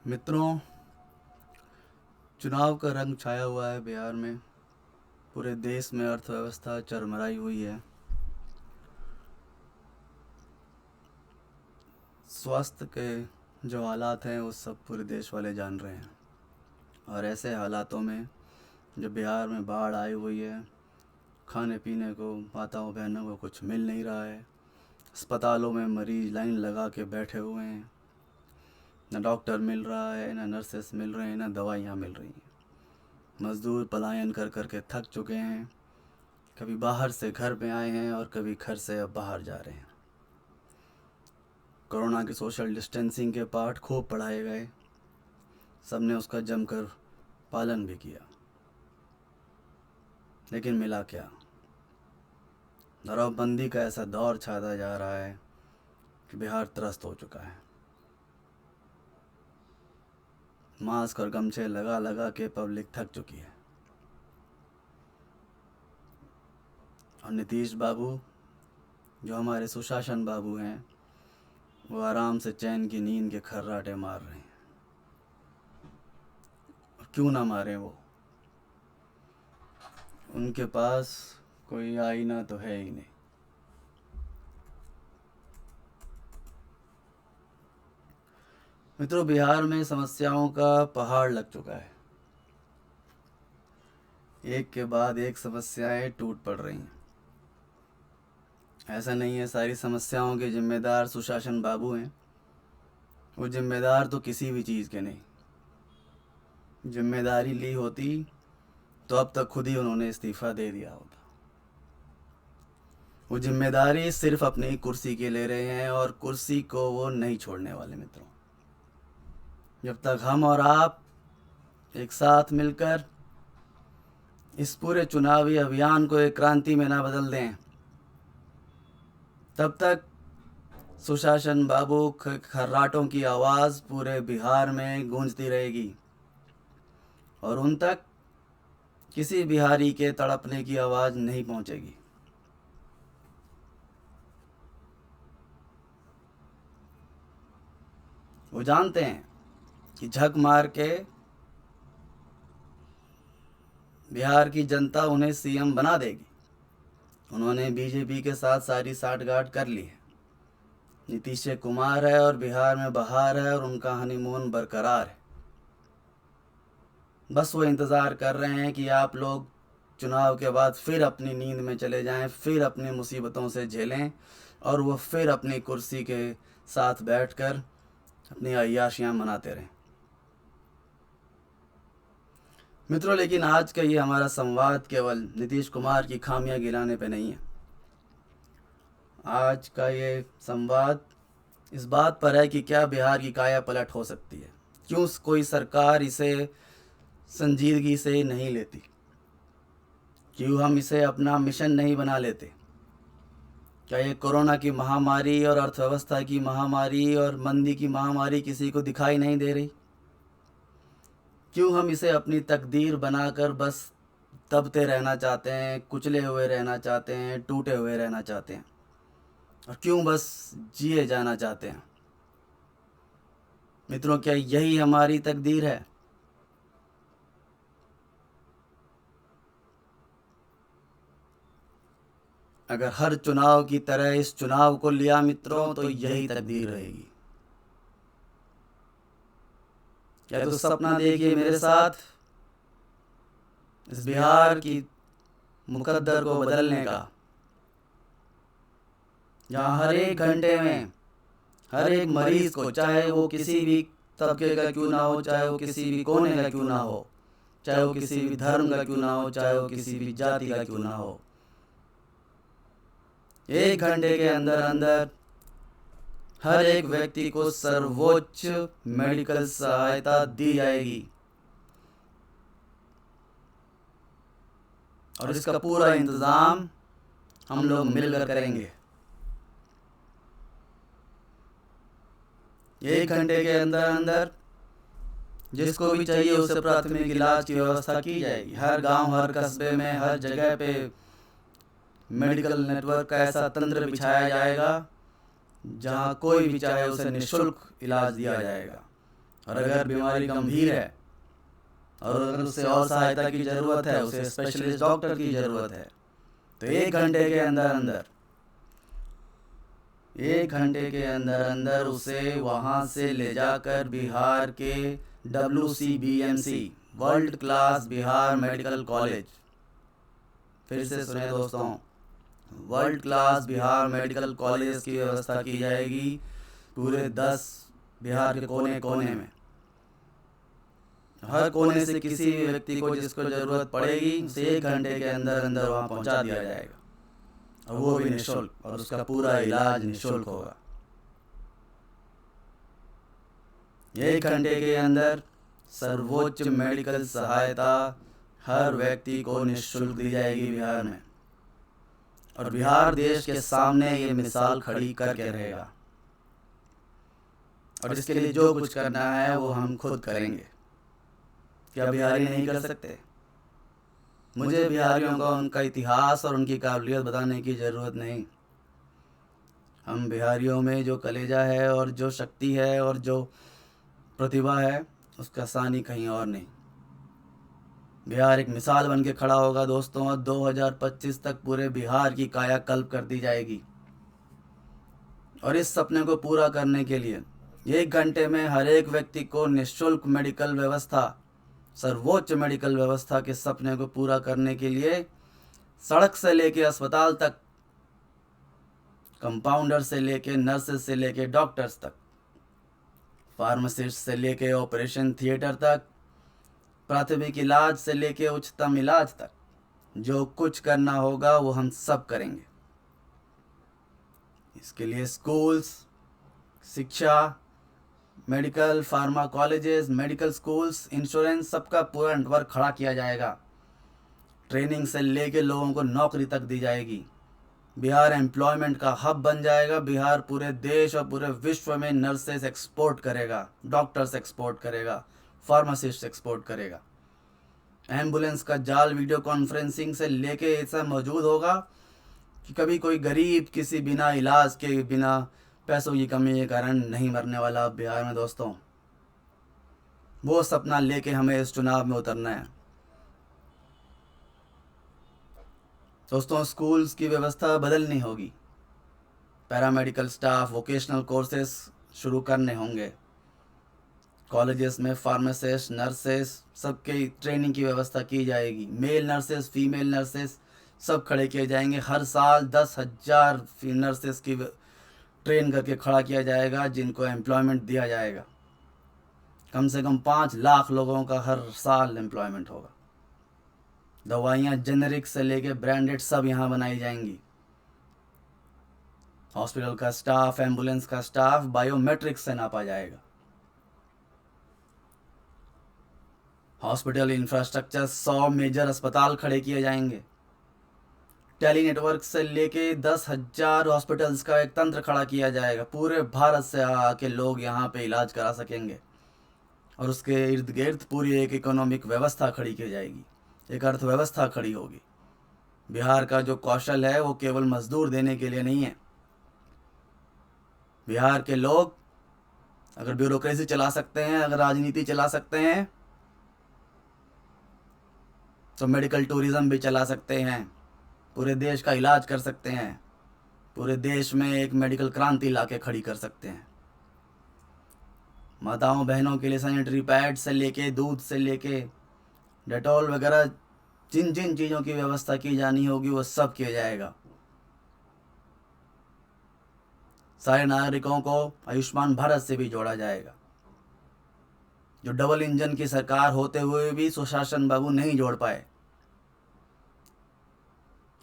मित्रों, चुनाव का रंग छाया हुआ है बिहार में। पूरे देश में अर्थव्यवस्था चरमराई हुई है। स्वास्थ्य के जो हालात हैं वो सब पूरे देश वाले जान रहे हैं। और ऐसे हालातों में जो बिहार में बाढ़ आई हुई है, खाने पीने को माताओं बहनों को कुछ मिल नहीं रहा है। अस्पतालों में मरीज लाइन लगा के बैठे हुए हैं। न डॉक्टर मिल रहा है, न नर्सेस मिल रहे हैं, न दवाइयाँ मिल रही हैं। मज़दूर पलायन कर कर के थक चुके हैं। कभी बाहर से घर में आए हैं और कभी घर से अब बाहर जा रहे हैं। कोरोना के सोशल डिस्टेंसिंग के पाठ खूब पढ़ाए गए। सबने उसका जमकर पालन भी किया, लेकिन मिला क्या? दराबंदी का ऐसा दौर छाता जा रहा है कि बिहार त्रस्त हो चुका है। मास्क और गमछे लगा लगा के पब्लिक थक चुकी है। और नीतीश बाबू, जो हमारे सुशासन बाबू हैं, वो आराम से चैन की नींद के खर्राटे मार रहे हैं। और क्यों ना मारें? वो उनके पास कोई आईना तो है ही नहीं। मित्रों, बिहार में समस्याओं का पहाड़ लग चुका है। एक के बाद एक समस्याएं टूट पड़ रही हैं। ऐसा नहीं है सारी समस्याओं के जिम्मेदार सुशासन बाबू हैं। वो जिम्मेदार तो किसी भी चीज़ के नहीं। जिम्मेदारी ली होती तो अब तक खुद ही उन्होंने इस्तीफ़ा दे दिया होता। वो जिम्मेदारी सिर्फ अपनी कुर्सी के ले रहे हैं और कुर्सी को वो नहीं छोड़ने वाले। मित्रों, जब तक हम और आप एक साथ मिलकर इस पूरे चुनावी अभियान को एक क्रांति में ना बदल दें, तब तक सुशासन बाबू खर्राटों की आवाज़ पूरे बिहार में गूंजती रहेगी और उन तक किसी बिहारी के तड़पने की आवाज़ नहीं पहुंचेगी। वो जानते हैं कि झक मार के बिहार की जनता उन्हें सीएम बना देगी। उन्होंने बीजेपी के साथ सारी साठगांठ कर ली है। नीतीश कुमार है और बिहार में बहार है और उनका हनीमून बरकरार है। बस वो इंतज़ार कर रहे हैं कि आप लोग चुनाव के बाद फिर अपनी नींद में चले जाएं, फिर अपनी मुसीबतों से झेलें और वो फिर अपनी कुर्सी के साथ बैठकर अपनी अय्याशियाँ मनाते रहें। मित्रों, लेकिन आज का ये हमारा संवाद केवल नीतीश कुमार की खामियां गिनाने पे नहीं है। आज का ये संवाद इस बात पर है कि क्या बिहार की काया पलट हो सकती है। क्यों कोई सरकार इसे संजीदगी से नहीं लेती? क्यों हम इसे अपना मिशन नहीं बना लेते? क्या ये कोरोना की महामारी और अर्थव्यवस्था की महामारी और मंदी की महामारी किसी को दिखाई नहीं दे रही? क्यों हम इसे अपनी तकदीर बनाकर बस दबते रहना चाहते हैं, कुचले हुए रहना चाहते हैं, टूटे हुए रहना चाहते हैं? और क्यों बस जिए जाना चाहते हैं? मित्रों, क्या यही हमारी तकदीर है? अगर हर चुनाव की तरह इस चुनाव को लिया मित्रों, तो यही तकदीर रहेगी। या तो सपना देखिए मेरे साथ इस बिहार की मुकद्दर को बदलने का, जहाँ हर एक घंटे में हर एक मरीज को, चाहे वो किसी भी तबके का क्यों ना हो, चाहे वो किसी भी कोने का क्यों ना हो, चाहे वो किसी भी धर्म का क्यों ना हो, चाहे वो किसी भी जाति का क्यों ना हो, एक घंटे के अंदर अंदर हर एक व्यक्ति को सर्वोच्च मेडिकल सहायता दी जाएगी। और इसका पूरा इंतज़ाम हम लोग मिलकर करेंगे। एक घंटे के अंदर अंदर जिसको भी चाहिए उसे प्राथमिक इलाज की व्यवस्था की जाएगी। हर गांव, हर कस्बे में, हर जगह पे मेडिकल नेटवर्क का ऐसा तंत्र बिछाया जाएगा जहां कोई भी चाहे उसे निःशुल्क इलाज दिया जाएगा। और अगर बीमारी गंभीर है और अगर उसे और सहायता की ज़रूरत है, उसे स्पेशलिस्ट डॉक्टर की ज़रूरत है, तो 1 घंटे के अंदर अंदर उसे वहाँ से ले जाकर बिहार के WCBMC world class Bihar medical college, फिर से सुने दोस्तों, world class Bihar medical college की व्यवस्था की जाएगी पूरे 10 बिहार के कोने कोने में। हर कोने से किसी भी व्यक्ति को जिसको ज़रूरत पड़ेगी उसे 1 घंटे के अंदर अंदर वहाँ पहुँचा दिया जाएगा, और वो भी निःशुल्क, और उसका पूरा इलाज निःशुल्क होगा। 1 घंटे के अंदर सर्वोच्च मेडिकल सहायता हर व्यक्ति को निःशुल्क दी जाएगी बिहार में, और बिहार देश के सामने ये मिसाल खड़ी करके रहेगा। और इसके लिए जो कुछ करना है वो हम खुद करेंगे। क्या बिहारी नहीं कर सकते? मुझे बिहारियों को उनका इतिहास और उनकी काबिलियत बताने की ज़रूरत नहीं। हम बिहारियों में जो कलेजा है और जो शक्ति है और जो प्रतिभा है, उसका सानी कहीं और नहीं। बिहार एक मिसाल बन के खड़ा होगा दोस्तों, और 2025 तक पूरे बिहार की कायाकल्प कर दी जाएगी। और इस सपने को पूरा करने के लिए 1 घंटे में हर एक व्यक्ति को निःशुल्क मेडिकल व्यवस्था, सर्वोच्च मेडिकल व्यवस्था के सपने को पूरा करने के लिए सड़क से लेके अस्पताल तक, कंपाउंडर से लेके नर्सेस से लेके डॉक्टर्स तक, फार्मासिस्ट से लेके ऑपरेशन थिएटर तक, प्राथमिक इलाज से लेके उच्चतम इलाज तक, जो कुछ करना होगा वो हम सब करेंगे। इसके लिए स्कूल्स, शिक्षा, medical, pharma colleges, medical schools, insurance, सबका पूरा नेटवर्क खड़ा किया जाएगा। ट्रेनिंग से लेके लोगों को नौकरी तक दी जाएगी। बिहार एम्प्लॉयमेंट का हब बन जाएगा। बिहार पूरे देश और पूरे विश्व में नर्सेस एक्सपोर्ट करेगा, डॉक्टर्स एक्सपोर्ट करेगा, फार्मासिस्ट एक्सपोर्ट करेगा। एम्बुलेंस का जाल वीडियो कॉन्फ्रेंसिंग से लेके ऐसा मौजूद होगा कि कभी कोई गरीब किसी बिना इलाज के, बिना पैसों की कमी के कारण नहीं मरने वाला बिहार में दोस्तों। वो सपना लेके हमें इस चुनाव में उतरना है दोस्तों। स्कूल्स की व्यवस्था बदलनी होगी। पैरामेडिकल स्टाफ, वोकेशनल कोर्सेस शुरू करने होंगे। कॉलेजेस में फार्मासिस्ट, नर्सेस, सबके ट्रेनिंग की व्यवस्था की जाएगी। मेल नर्सेस, फीमेल नर्सेस सब खड़े किए जाएंगे। हर साल 10,000 नर्सेस की ट्रेन करके खड़ा किया जाएगा, जिनको एम्प्लॉयमेंट दिया जाएगा। कम से कम 5 लाख लोगों का हर साल एम्प्लॉयमेंट होगा। दवाइयाँ जेनेरिक से लेके ब्रांडेड सब यहाँ बनाई जाएंगी। हॉस्पिटल का स्टाफ, एम्बुलेंस का स्टाफ बायोमेट्रिक्स से नापा जाएगा। हॉस्पिटल इंफ्रास्ट्रक्चर, 100 मेजर अस्पताल खड़े किए जाएंगे। टेली नेटवर्क से लेके 10,000 हॉस्पिटल्स का एक तंत्र खड़ा किया जाएगा। पूरे भारत से आके लोग यहाँ पे इलाज करा सकेंगे, और उसके इर्द गिर्द पूरी एक इकोनॉमिक व्यवस्था खड़ी की जाएगी, एक अर्थव्यवस्था खड़ी होगी। बिहार का जो कौशल है वो केवल मजदूर देने के लिए नहीं है। बिहार के लोग अगर ब्यूरोक्रेसी चला सकते हैं, अगर राजनीति चला सकते हैं, तो मेडिकल टूरिज्म भी चला सकते हैं। पूरे देश का इलाज कर सकते हैं। पूरे देश में एक मेडिकल क्रांति लाके खड़ी कर सकते हैं। माताओं बहनों के लिए सैनिटरी पैड से लेके, दूध से लेके, डेटॉल वगैरह जिन जिन चीज़ों की व्यवस्था की जानी होगी वो सब किया जाएगा। सारे नागरिकों को आयुष्मान भारत से भी जोड़ा जाएगा। जो डबल इंजन की सरकार होते हुए भी सुशासन बाबू नहीं जोड़ पाए,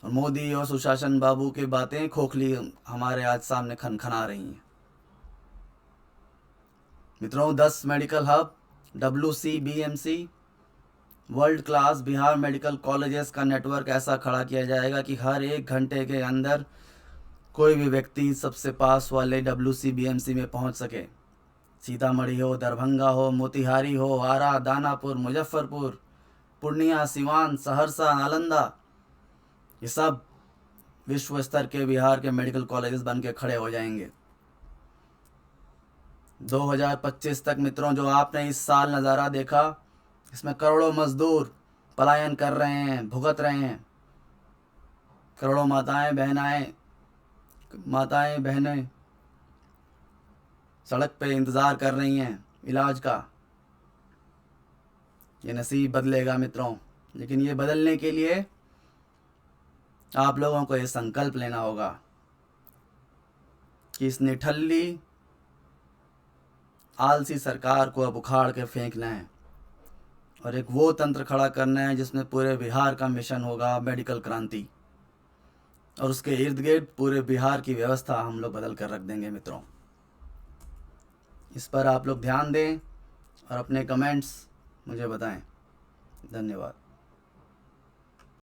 और मोदी और सुशासन बाबू की बातें खोखली हमारे आज सामने खनखना रही हैं। मित्रों, 10 medical hub, WCBMC world class Bihar medical colleges का नेटवर्क ऐसा खड़ा किया जाएगा कि हर 1 घंटे के अंदर कोई भी व्यक्ति सबसे पास वाले WCBMC में पहुंच सके। सीतामढ़ी हो, दरभंगा हो, मोतिहारी हो, आरा, दानापुर, मुजफ्फरपुर, पूर्णिया, सिवान, सहरसा, नालंदा, ये सब विश्व स्तर के बिहार के मेडिकल कॉलेजेस बन के खड़े हो जाएंगे। 2025 तक मित्रों जो आपने इस साल नज़ारा देखा, इसमें करोड़ों मजदूर पलायन कर रहे हैं, भुगत रहे हैं। करोड़ों माताएं बहनें सड़क पे इंतज़ार कर रही हैं इलाज का। ये नसीब बदलेगा मित्रों, लेकिन ये बदलने के लिए आप लोगों को ये संकल्प लेना होगा कि इस निठल्ली आलसी सरकार को अब उखाड़ के फेंकना है और एक वो तंत्र खड़ा करना है जिसमें पूरे बिहार का मिशन होगा मेडिकल क्रांति, और उसके इर्द गिर्द पूरे बिहार की व्यवस्था हम लोग बदल कर रख देंगे मित्रों। इस पर आप लोग ध्यान दें और अपने कमेंट्स मुझे बताएं। धन्यवाद।